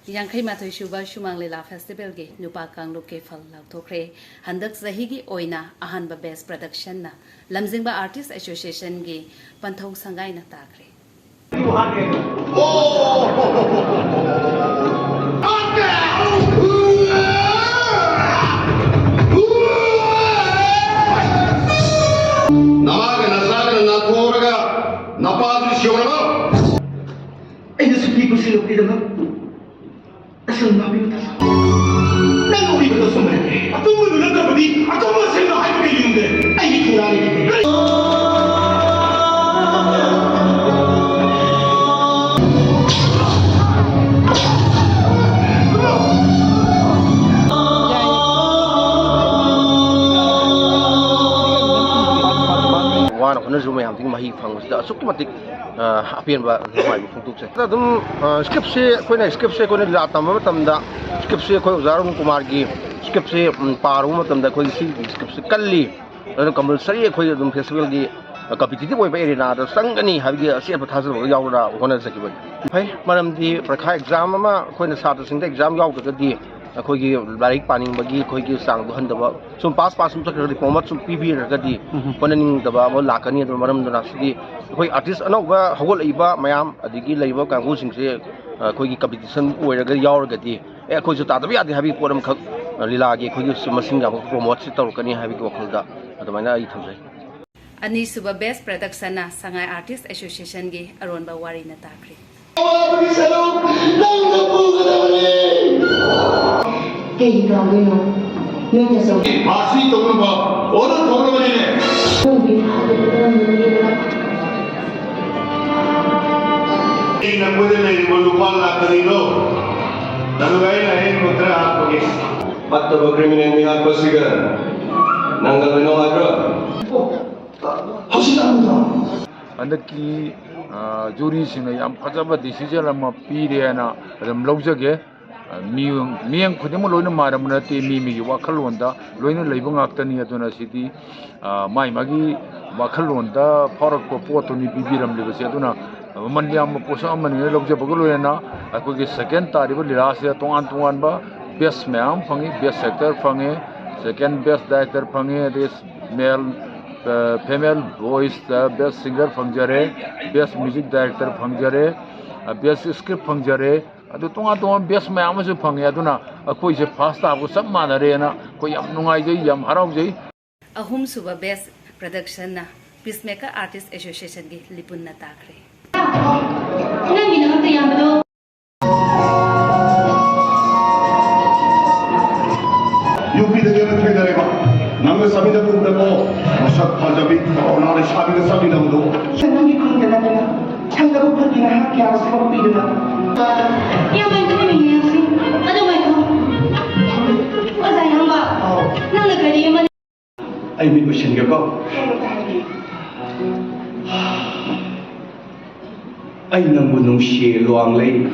Yangkai Matoi Shuba Shumang Lila Festival Ge Nupa Kanglu Ke Phal Lautokre Handak Zahigi Oina Ahanba Best Production Na Lamzingba Artist Association Ge Panthong Sangai Na Takre Namaga nasaga na naturaga napadri siyona ay nasubi ko sila pinamag asal nabi mo tayo nanuwi ko na sumere at ang mga nagkabadi at ang mga sila ay magayunde ay iturali kita wana ko na zoom yam ting mahi phang da asuk matik apian ba mai bu phungtuk se da dum script se koi na script se koi na la tam ma tam da script se koi Uzarun Kumar gi script se paru ma tam da koi si script se kalli da kamal sari koi dum festival gi competitive oi ba arena da sangani habi asi ba thasal ba yaw da hona saki ba phai maram di prakha exam ma koi na sa da sing da exam yaw da di अखोगी like पानी बगी अखोगी सांग हंदब सुम पास सम चक्र दिप्लोमा सुम PB रगदी पननिंग दबा मो लाकनी दो मरम दना सिदी अखोई आर्टिस्ट अनौबा हगोल इबा मयाम अदिगी लैबा कांगु सिंगसे अखोगी कंपटीशन ओइरगा यावरगदी ए अखोई तादब यादे हाबी पोरम खक लीलागी अखोगी मसिंग गा प्रमोट से तौरकनी हाबी वखलदा अदमाइना आई थमजै Ani Suba Best Production Na Sangai Artist Association Ge Aronba Wari Na Takre Kay gagawin yun niya sa Masi to ba odo to ba ni Ina puede na involucrar la kanino Nalugay na hin kontra ako ni Pato ba criminal ni ako siga Nanggal no agro Andaki jury sing yam phajaba decision ama pire na ram lojage miyang khudem loina maram na te mi wakhalonda loina leiba ngaktani aduna sidi mai magi wakhalonda phorak ko potoni bibiram lebase aduna mandiam posa amani logje bagoloena akogi second tariba lilase tongan ba best ma'am phangi best actor phangi second best director phangi this male female voice best singer phangjare best music director phangjare best script phangjare adu tonga best mayam su phangye aduna akoi je first ta ko sab manare na ko yam nungai jai yam harau jai Ahum Suba Best Production Na Peacemaker Artist Association Ge Lipun Na Takre nang ginawa tayo mo UP the game trader Nanga sabida punda ko masak pajabi onare sabida sabida mudo sanang ikon ka na na changa ko pati na haki ako sa pagpido na yung may tumingin si ano ba ito wala yan ba nang nagkari man ay may question ka ko ay nang bunong shelo ang lay